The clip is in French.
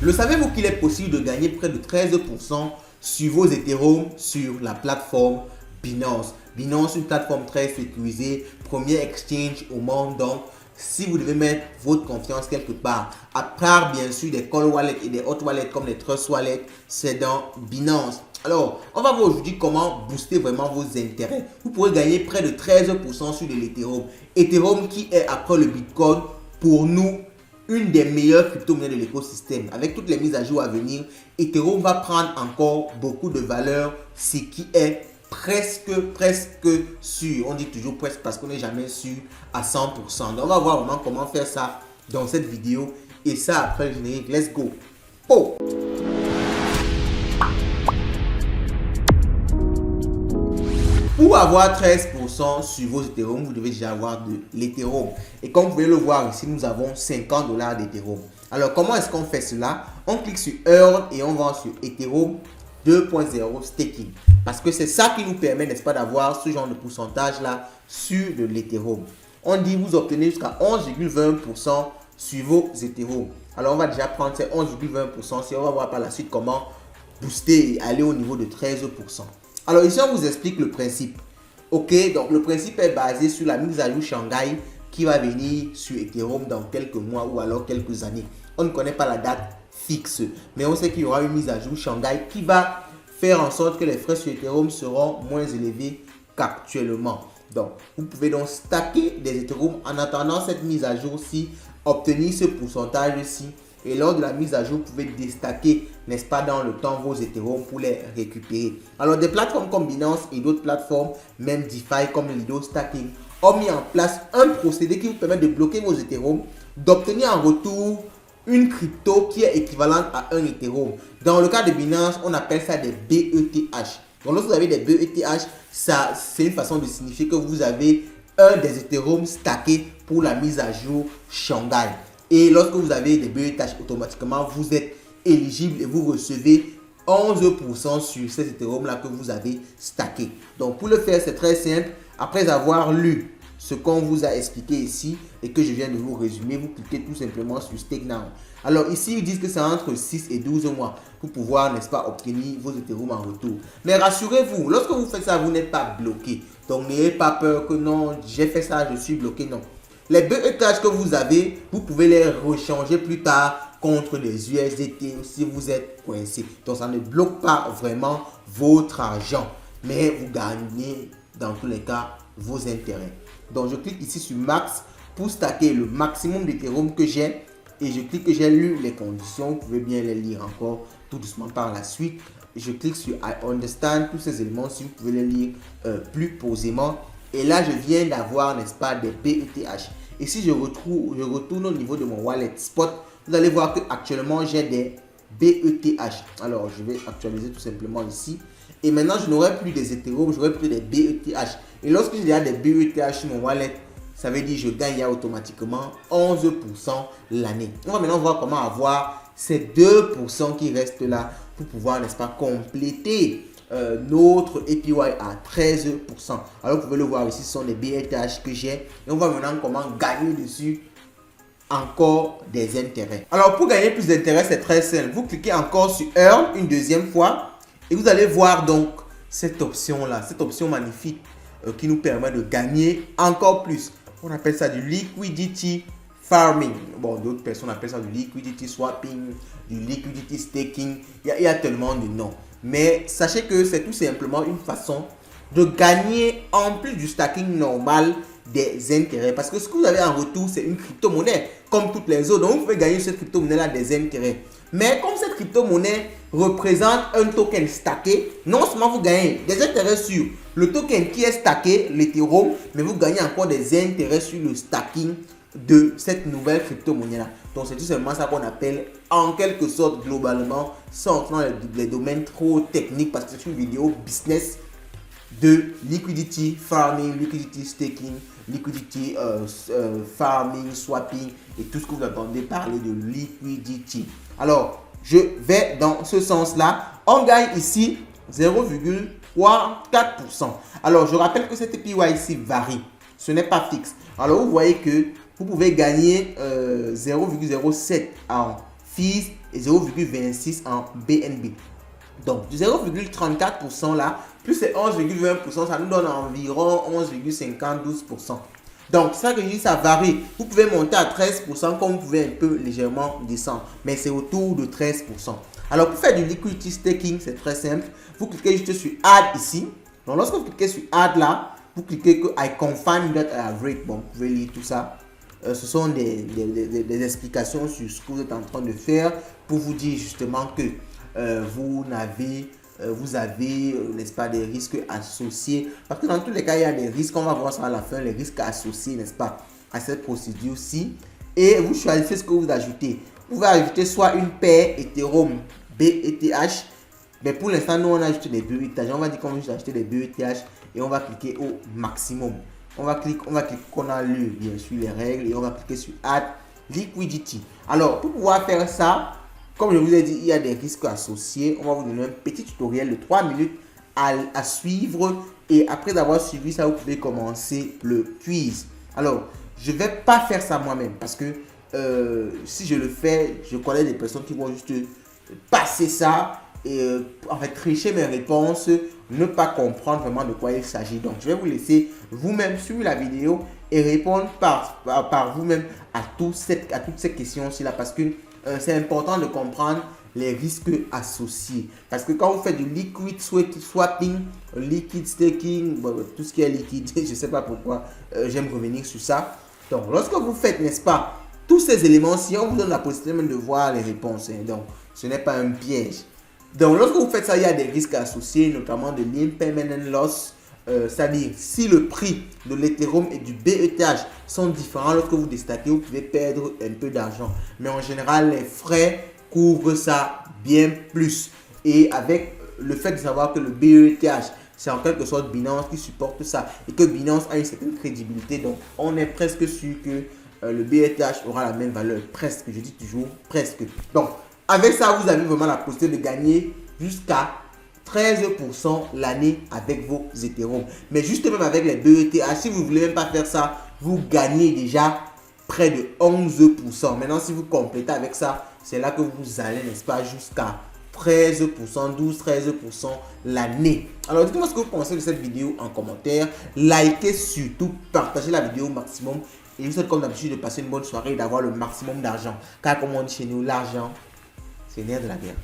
Le savez-vous qu'il est possible de gagner près de 13% sur vos Ethereum sur la plateforme Binance? Binance, une plateforme très sécurisée, premier exchange au monde. Donc, si vous devez mettre votre confiance quelque part, à part bien sûr des cold wallets et des hot wallets comme les trust wallets, c'est dans Binance. Alors, on va voir aujourd'hui comment booster vraiment vos intérêts. Vous pourrez gagner près de 13% sur de l'Ethereum. Ethereum qui est, après le Bitcoin, pour nous, une des meilleures crypto-monnaies de l'écosystème. Avec toutes les mises à jour à venir, Ethereum va prendre encore beaucoup de valeur, ce qui est presque sûr. On dit toujours presque parce qu'on n'est jamais sûr à 100%. Donc on va voir vraiment comment faire ça dans cette vidéo. Et ça après le générique. Let's go. Oh! Pour avoir 13% sur vos Ethereum, vous devez déjà avoir de l'Ethereum. Et comme vous pouvez le voir ici, nous avons 50 $ d'Ethereum. Alors, comment est-ce qu'on fait cela? On clique sur Earn et on va sur Ethereum 2.0 Staking. Parce que c'est ça qui nous permet, n'est-ce pas, d'avoir ce genre de pourcentage-là sur de l'Ethereum. On dit vous obtenez jusqu'à 11,20% sur vos Ethereum. Alors, on va déjà prendre ces 11,20% et on va voir par la suite comment booster et aller au niveau de 13%. Alors ici, on vous explique le principe. Ok, donc le principe est basé sur la mise à jour Shanghai qui va venir sur Ethereum dans quelques mois ou alors quelques années. On ne connaît pas la date fixe, mais on sait qu'il y aura une mise à jour Shanghai qui va faire en sorte que les frais sur Ethereum seront moins élevés qu'actuellement. Donc, vous pouvez donc stacker des Ethereum en attendant cette mise à jour-ci, obtenir ce pourcentage-ci. Et lors de la mise à jour, vous pouvez déstacker, n'est-ce pas, dans le temps vos Ethereum pour les récupérer. Alors, des plateformes comme Binance et d'autres plateformes, même DeFi comme Lido Stacking, ont mis en place un procédé qui vous permet de bloquer vos Ethereum, d'obtenir en retour une crypto qui est équivalente à un Ethereum. Dans le cas de Binance, on appelle ça des BETH. Donc, lorsque vous avez des BETH, c'est une façon de signifier que vous avez un des Ethereum stackés pour la mise à jour Shanghai. Et lorsque vous avez des BETH, automatiquement, vous êtes éligible et vous recevez 11% sur ces Ethereum-là que vous avez stacké. Donc, pour le faire, c'est très simple. Après avoir lu ce qu'on vous a expliqué ici et que je viens de vous résumer, vous cliquez tout simplement sur Stake Now. Alors, ici, ils disent que c'est entre 6 et 12 mois pour pouvoir, n'est-ce pas, obtenir vos Ethereum en retour. Mais rassurez-vous, lorsque vous faites ça, vous n'êtes pas bloqué. Donc, n'ayez pas peur que non, j'ai fait ça, je suis bloqué. Non. Les BETH que vous avez, vous pouvez les rechanger plus tard contre des USDT si vous êtes coincé. Donc, ça ne bloque pas vraiment votre argent, mais vous gagnez dans tous les cas vos intérêts. Donc, je clique ici sur Max pour stacker le maximum d'Ethereum que j'ai et je clique que j'ai lu les conditions. Vous pouvez bien les lire encore tout doucement par la suite. Je clique sur I understand, tous ces éléments si vous pouvez les lire plus posément. Et là, je viens d'avoir, n'est-ce pas, des BETH. Et si je retourne au niveau de mon wallet spot, vous allez voir qu'actuellement, j'ai des BETH. Alors, je vais actualiser tout simplement ici. Et maintenant, je n'aurai plus des Ethereum, j'aurai plus des BETH. Et lorsque j'ai des BETH sur mon wallet, ça veut dire que je gagne automatiquement 11% l'année. On va maintenant voir comment avoir ces 2% qui restent là pour pouvoir, n'est-ce pas, compléter notre APY à 13%. Alors vous pouvez le voir ici, ce sont les BETH que j'ai. Et on va maintenant comment gagner dessus encore des intérêts. Alors pour gagner plus d'intérêts, c'est très simple. Vous cliquez encore sur Earn une deuxième fois et vous allez voir donc cette option là, cette option magnifique qui nous permet de gagner encore plus. On appelle ça du liquidity farming. Bon, d'autres personnes appellent ça du liquidity swapping, du liquidity staking. Il y a tellement de noms. Mais sachez que c'est tout simplement une façon de gagner en plus du stacking normal des intérêts. Parce que ce que vous avez en retour, c'est une crypto-monnaie comme toutes les autres. Donc, vous pouvez gagner cette crypto-monnaie-là des intérêts. Mais comme cette crypto-monnaie représente un token stacké, non seulement vous gagnez des intérêts sur le token qui est stacké, l'Ethereum, mais vous gagnez encore des intérêts sur le stacking de cette nouvelle crypto-monnaie-là. Donc, c'est tout simplement ça qu'on appelle en quelque sorte globalement, sans entrer dans les domaines trop techniques parce que c'est une vidéo business de liquidity farming, liquidity staking, liquidity farming, swapping et tout ce que vous entendez parler de liquidity. Alors, je vais dans ce sens-là. On gagne ici 0,4%. Alors, je rappelle que cette APY ici varie. Ce n'est pas fixe. Alors, vous voyez que vous pouvez gagner 0,07 en FEES et 0,26 en BNB. Donc, du 0,34% là, plus c'est 11,20%, ça nous donne environ 11,52%. Donc, ça que je dis, ça varie. Vous pouvez monter à 13%, comme vous pouvez un peu légèrement descendre. Mais c'est autour de 13%. Alors, pour faire du liquidity staking, c'est très simple. Vous cliquez juste sur Add ici. Donc, lorsque vous cliquez sur Add là, vous cliquez que I confirm that I have read. Bon, vous pouvez lire tout ça. Ce sont des explications sur ce que vous êtes en train de faire pour vous dire justement que vous avez, n'est-ce pas, des risques associés. Parce que dans tous les cas, il y a des risques. On va voir ça à la fin, les risques associés, n'est-ce pas, à cette procédure-ci. Et vous choisissez ce que vous ajoutez. Vous pouvez ajouter soit une paire Ethereum BETH. Mais pour l'instant, nous, on a ajouté des BETH. On va dire qu'on va acheter des BETH et on va cliquer au maximum. On va cliquer qu'on a lu bien sûr les règles et on va cliquer sur Add Liquidity. Alors, pour pouvoir faire ça, comme je vous ai dit, il y a des risques associés. On va vous donner un petit tutoriel de 3 minutes à suivre. Et après avoir suivi ça, vous pouvez commencer le quiz. Alors, je ne vais pas faire ça moi-même parce que si je le fais, je connais des personnes qui vont juste passer ça et en fait tricher mes réponses, ne pas comprendre vraiment de quoi il s'agit. Donc, je vais vous laisser vous-même suivre la vidéo et répondre par vous-même à toutes ces questions-ci là parce que c'est important de comprendre les risques associés. Parce que quand vous faites du liquid swapping, liquid staking, bon, tout ce qui est liquide, je ne sais pas pourquoi j'aime revenir sur ça. Donc, lorsque vous faites, n'est-ce pas, tous ces éléments-ci, on vous donne la possibilité même de voir les réponses. Hein. Donc, ce n'est pas un piège. Donc, lorsque vous faites ça, il y a des risques associés, notamment de l'impermanent loss. C'est-à-dire, si le prix de l'Ethereum et du BETH sont différents, lorsque vous déstackez, vous pouvez perdre un peu d'argent. Mais en général, les frais couvrent ça bien plus. Et avec le fait de savoir que le BETH, c'est en quelque sorte Binance qui supporte ça et que Binance a une certaine crédibilité, donc on est presque sûr que le BETH aura la même valeur. Presque, je dis toujours presque. Donc, avec ça, vous avez vraiment la possibilité de gagner jusqu'à 13% l'année avec vos Ethereum. Mais juste même avec les BETH, si vous ne voulez même pas faire ça, vous gagnez déjà près de 11%. Maintenant, si vous complétez avec ça, c'est là que vous allez, n'est-ce pas, jusqu'à 13%, 12-13% l'année. Alors, dites-moi ce que vous pensez de cette vidéo en commentaire. Likez surtout, partagez la vidéo au maximum. Et je vous souhaite comme d'habitude de passer une bonne soirée et d'avoir le maximum d'argent. Car comme on dit chez nous, l'argent, c'est le nerf de la guerre.